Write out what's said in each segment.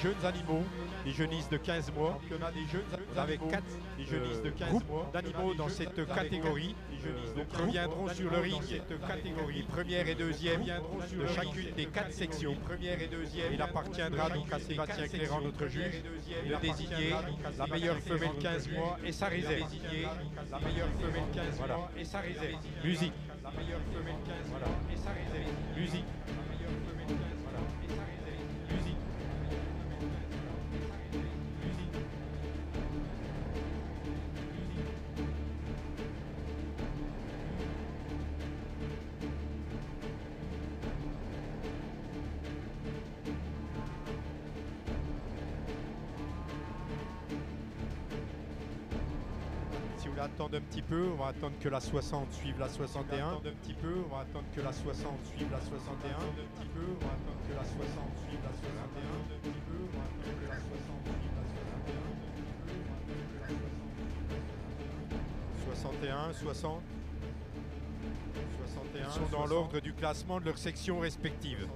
jeunes animaux, des jeunisses de 15 mois, avec 4 groupes d'animaux dans cette catégorie. Donc reviendront sur le ring les premières et deuxièmes de chacune des 4 sections. Il appartiendra donc à Sébastien Clérand, notre juge, de désigner la meilleure femelle 15 mois et sa réserve. Voilà. Musique. Musique. Si vous voulez attendre un petit peu, on va attendre que la 60 suive la 61. Un petit peu, on va attendre que la 60 suive la 61. Un petit peu, on va attendre que la 60 suive la 61. Un petit peu, on va attendre que la 60 suive la 61. 61, 60. 61. Ils sont dans l'ordre du classement de leurs sections respectives.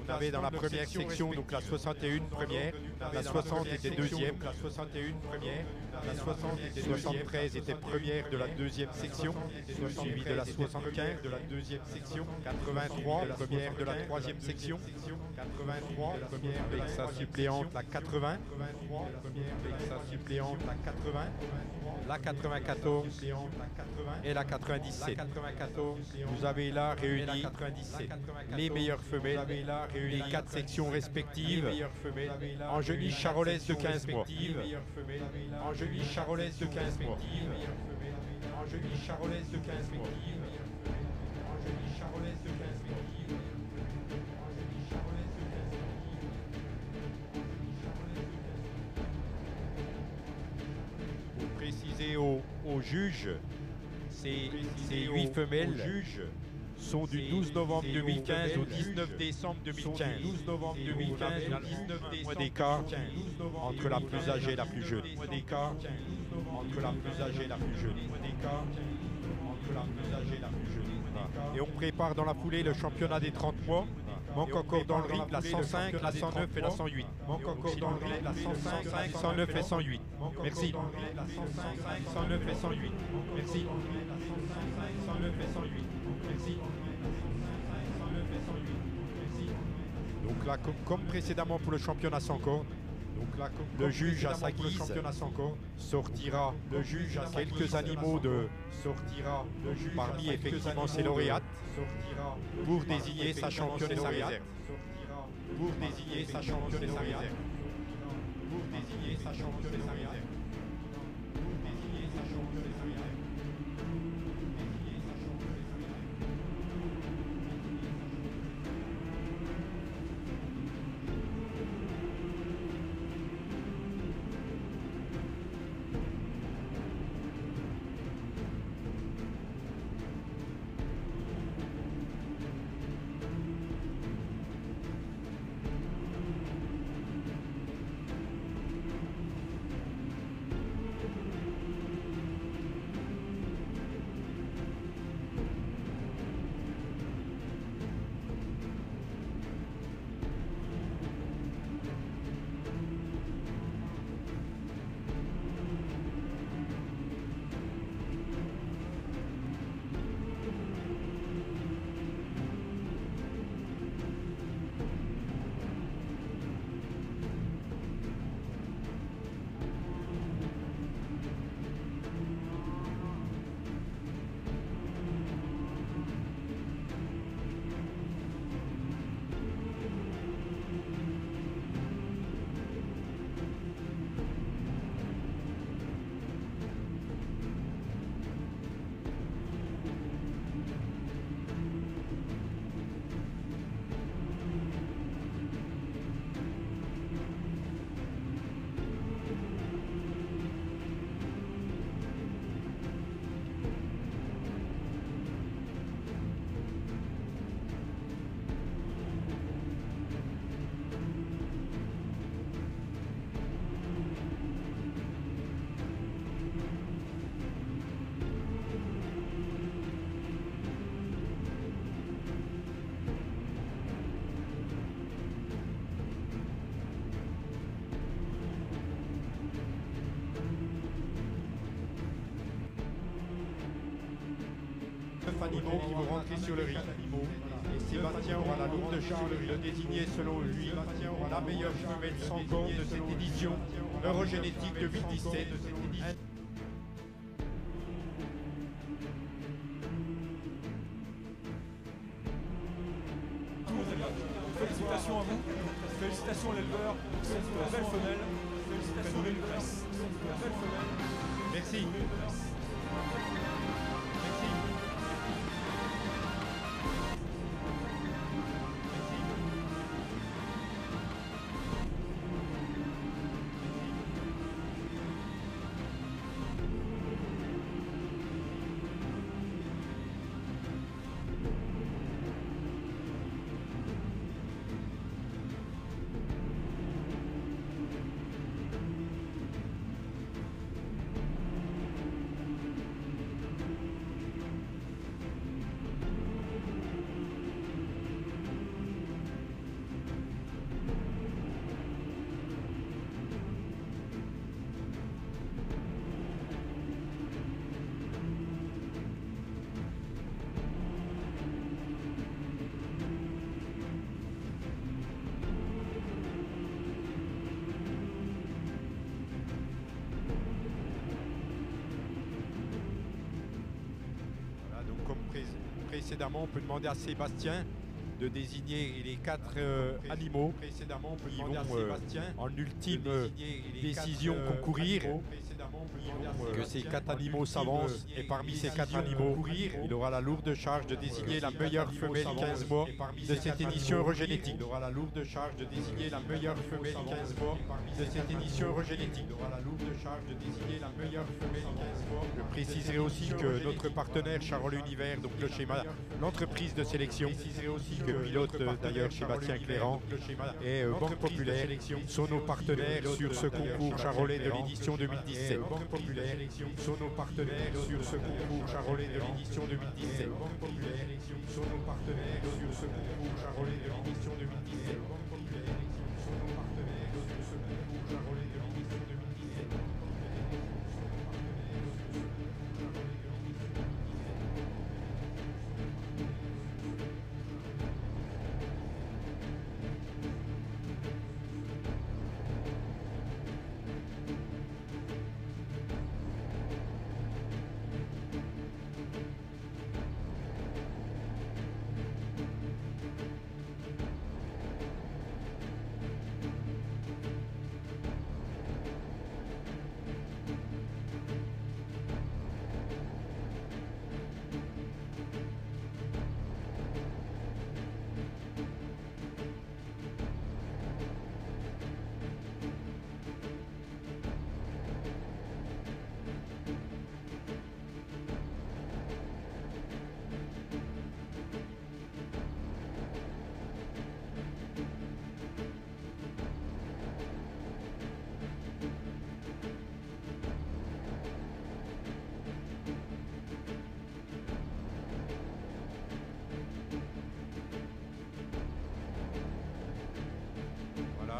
On avait dans la première section donc la 61 première, la 60 était deuxième, la 61 première, la 60 était 73 était première de la deuxième section, suivi de la 75 de la deuxième section, 83 première de la troisième section, 83 première avec sa suppléante la 80, avec sa suppléante la 80, la 94 et la 97. Vous avez là réuni les meilleures femelles, les 4 sections respectives, en genille charolaise de 15 mois. En genille charolaise de 15 mois. En genille charolaise de 15 mois. En genille charolaise de 15 mois. Pour préciser au juge, ces 8 femelles sont du 12 novembre 2015 au 19 décembre 2015. 12 novembre 2015 au 19 décembre d'écart entre la plus âgée et la plus jeune. D'écart entre la plus âgée et la plus jeune. Entre la plus âgée et la plus jeune. Et on prépare dans la foulée le championnat des 30 mois. Manque encore dans le ring la 105, la 109 et la 108. Manque encore dans le ring la 105, 109 et 108. Merci. 109 et 108. Merci. 109 et 108. Merci. Donc là, comme précédemment pour le championnat sans corde, le juge à sa guise sortira quelques animaux parmi effectivement ses lauréates pour désigner sa championne et sa réserve. Pour désigner sa championne et sa réserve. Pour désigner sa championne et sa réserve. Pour désigner sa championne et sa réserve. animaux qui vont rentrer sur le ring. Et Sébastien aura la lourde charge de désigner selon lui la meilleure femelle sans corps de cette édition Eurogénétique 2017. Félicitations à vous, félicitations à l'éleveur, c'est une belle femelle, félicitations à l'éleveur, c'est une belle femelle. Merci. Précédemment, on peut demander à Sébastien de désigner les 4 animaux qui vont en ultime décision concourir. Que ces 4 animaux s'avancent et parmi ces 4 animaux, il aura la lourde charge de désigner la meilleure femelle 15 mois de cette édition eurogénétique. Il aura la lourde charge de désigner la meilleure femelle 15 mois de cette édition eurogénétique. Il aura la lourde charge de désigner la meilleure femelle 15 mois. Je préciserai aussi que notre partenaire Charolais Univers, donc le schéma, l'entreprise de sélection, que pilote d'ailleurs Sébastien Cléran et Banque Populaire sont nos partenaires sur ce concours Charolais de l'édition 2017. Banque Populaire sont nos partenaires sur ce concours Charolais de l'édition 2017. Banque Populaire sont nos partenaires sur ce concours Charolais de l'édition 2017. Banque Populaire sont nos partenaires sur ce concours Charolais de l'édition 2017.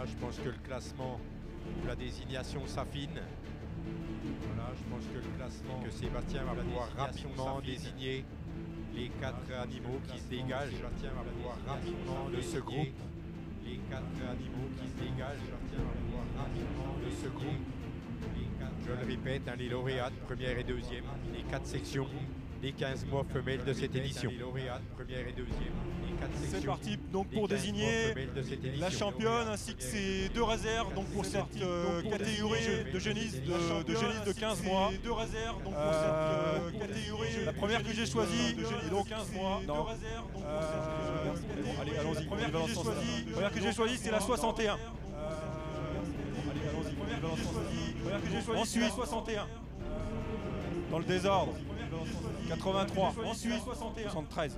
Je pense que le classement, la désignation s'affine. Voilà, je pense que le classement, que Sébastien va pouvoir rapidement désigner les 4 animaux qui se dégagent. Sébastien va pouvoir rapidement de ce groupe. Les 4 animaux qui se dégagent. Sébastien va pouvoir rapidement de ce groupe. Je le répète, les lauréats, première et deuxième, les 4 sections, les 15 mois femelles de cette édition. Les lauréats, première et deuxième. C'est parti donc pour désigner la championne ainsi que ses 2 réserves donc pour cette catégorie de génisses de 15 mois. La première que j'ai choisie est donc 15 mois. Allez, allons-y. La première que j'ai choisie c'est la 61. Ensuite 61. Dans le désordre. 83. Ensuite 73.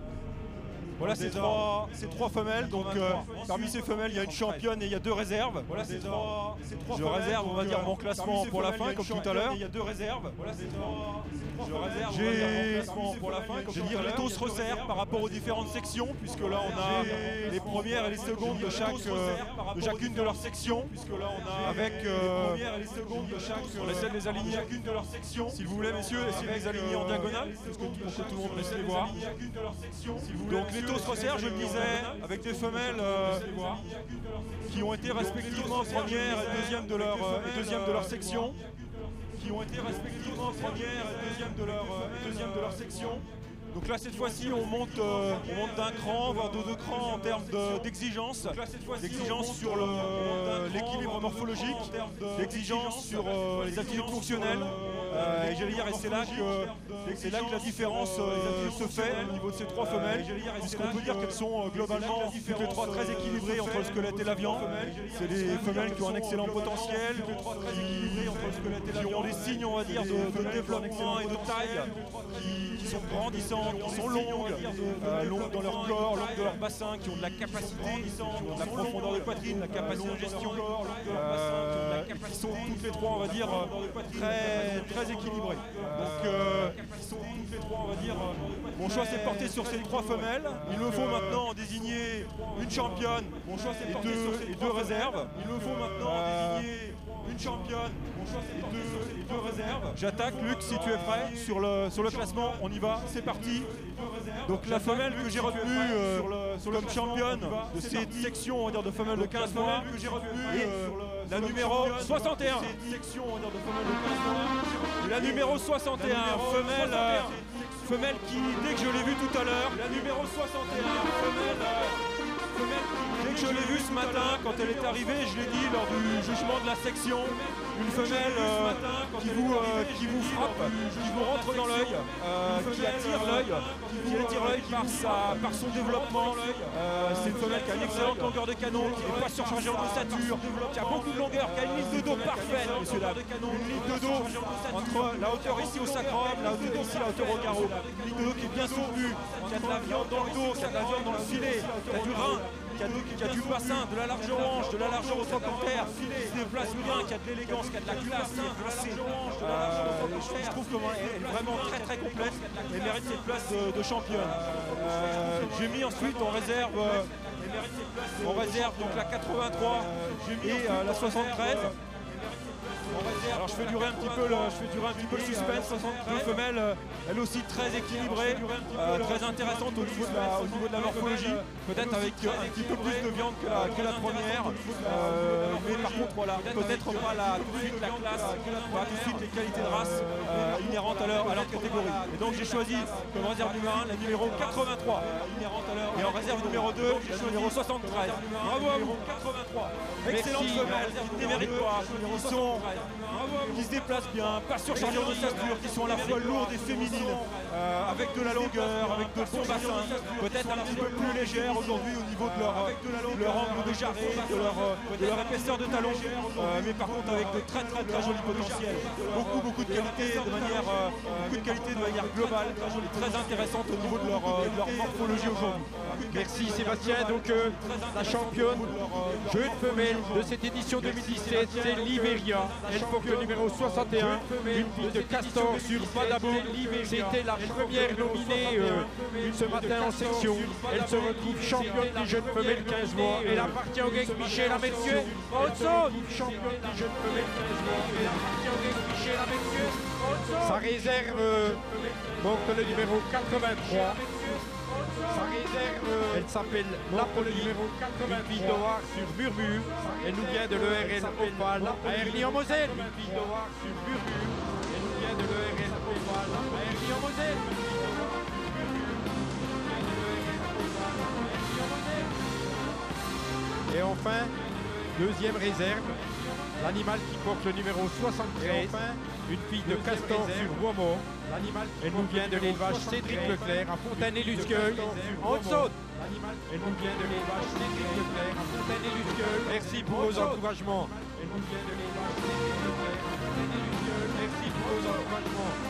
Voilà ces trois femelles. Donc parmi ces femelles, il y a une championne et il y a 2 réserves. Voilà ces trois je réserve, on va dire, mon classement pour la fin, comme tout à l'heure. Il y a 2 réserves. Voilà ces trois je réserve, on va dire, mon classement pour la fin. Je vais dire, les taux se resserrent par rapport aux différentes sections, puisque là on a les premières et les secondes de chacune de leurs sections, puisque là on a avec les premières et les secondes de chaque. On essaie de les aligner chacune de leurs sections. S'il vous plaît, messieurs, essayez de les aligner en diagonale, pour que tout le monde puisse les voir. Donc les taux se resserrent, je le disais, avec des femelles qui ont été respectivement première et deuxième de leur section. Qui ont été respectivement première et deuxième de leur section. Donc là cette fois-ci on monte d'un cran, voire de 2 crans en termes d'exigence. D'exigence sur l'équilibre morphologique, d'exigence sur les attitudes fonctionnelles. Et j'allais dire, et c'est là que la différence se fait au niveau de ces 3 femelles, puisqu'on peut dire qu'elles sont globalement toutes les 3 très équilibrées entre le squelette et la viande. C'est des femelles qui ont un excellent potentiel, qui ont des signes, on va dire, de développement et de taille, qui sont grandissantes, qui sont longues dans leur corps, longues de leur bassin, qui ont de la capacité, qui ont de la profondeur de poitrine, de la capacité de gestion, qui sont toutes les 3, on va dire, très équilibrées. Donc, toutes les 3, on va dire, mon choix s'est porté sur ces 3 femelles. Il me faut maintenant désigner une championne et 2 réserves. Il me faut maintenant désigner une championne et 2 réserves. J'attaque, Luc, si tu es prêt, sur le classement. On y va, c'est parti. Donc la femelle que j'ai retenue comme championne de cette section, on va dire, de femelles de 15 mois, est la numéro 61. La numéro 61, femelle qui, dès que je l'ai vue tout à l'heure, la numéro 61, dès que je l'ai vue ce matin, quand elle est arrivée, je l'ai dit lors du jugement de la section, une femelle qui vous frappe, qui vous rentre dans l'œil, qui attire l'œil par son développement. C'est une femelle qui a une excellente longueur de canon, qui n'est pas surchargée en ossature, qui a beaucoup de longueur, qui a une ligne de dos parfaite, messieurs dames. Une ligne de dos entre la hauteur ici au sacrum, la hauteur ici, la hauteur au carreau. Une ligne de dos qui est bien soutenue, qui a de la viande dans le dos, qui a de la viande dans le filet, qui a du rein, qui a du bassin, de la largeur hanche, de la largeur au trochanter, qui se déplace bien, qui a de l'élégance, qui a de la classe, je trouve qu'elle est vraiment très complète et mérite cette place de championne. J'ai mis ensuite en réserve donc la 83 et la 73. Alors je fais durer un petit peu le suspense. 72 femelles, elle aussi très équilibrée, très intéressante au niveau de la morphologie, peut-être avec un petit peu plus de viande que la première, mais par contre voilà, peut-être pas tout de suite la classe, pas tout de suite les qualités de race inhérentes à leur catégorie. Et donc j'ai choisi comme réserve numéro 1 la numéro 83 et en réserve numéro 2 la numéro 73. Bravo à vous. 83. Excellente femelle, qui ne démérite pas, qui se déplacent bien, pas surchargées en ossature, qui sont à la fois lourdes et féminines, avec de la longueur, avec de bons bassins, peut-être un petit peu plus légères aujourd'hui au niveau de leur angle de jarret, de leur épaisseur de talon, mais par contre avec de très jolis potentiels. Beaucoup de qualité de manière globale, très intéressante au niveau de leur morphologie aujourd'hui. Merci Sébastien. Donc la championne jeune femelle de cette édition 2017, c'est Liberia. Elle porte le numéro 61, une fille de Castor sur Badabo. C'était la première nominée ce matin en section. Elle se retrouve championne des jeunes femelles 15 mois. Elle appartient au gang Michel Amessieux. Championne des jeunes femelles 15 mois. Elle appartient au gang Michel Amessieux. Sa réserve porte le numéro 83. Sa réserve, elle s'appelle Napoli, une fille d'Oar sur Murmure. Elle nous vient de l'ERL Opal à Erly-en-Moselle. Une fille d'Oar sur Murmure. Elle nous vient de l'ERL Opal à Erly-en-Moselle. Et enfin, deuxième réserve, l'animal qui porte le numéro 73, une fille de Castor sur Boismort. Elle nous vient de l'élevage Cédric Leclerc à Fontaine-et-Lusqueuil, en Haute-Saône. Elle nous vient de l'élevage Cédric Leclerc à Fontaine-et-Lusqueuil. Merci pour vos encouragements. Elle nous vient de l'élevage Cédric Leclerc à Fontaine-et-Lusqueuil. Merci pour vos encouragements.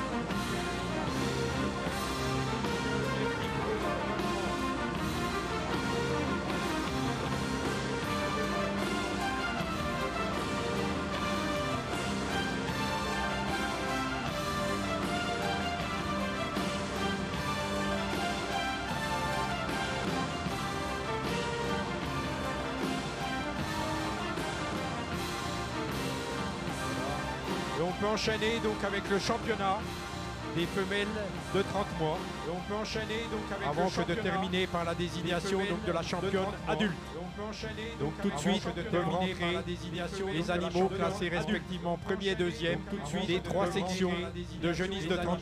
peut enchaîner donc avec le championnat des femelles de 30 mois. Et on peut enchaîner donc avec avant que de terminer par la désignation donc de la championne adulte. Donc tout de suite peuvent rentrer les animaux classés respectivement premier et deuxième, tout de suite les 3 sections de jeunistes de 30 mois.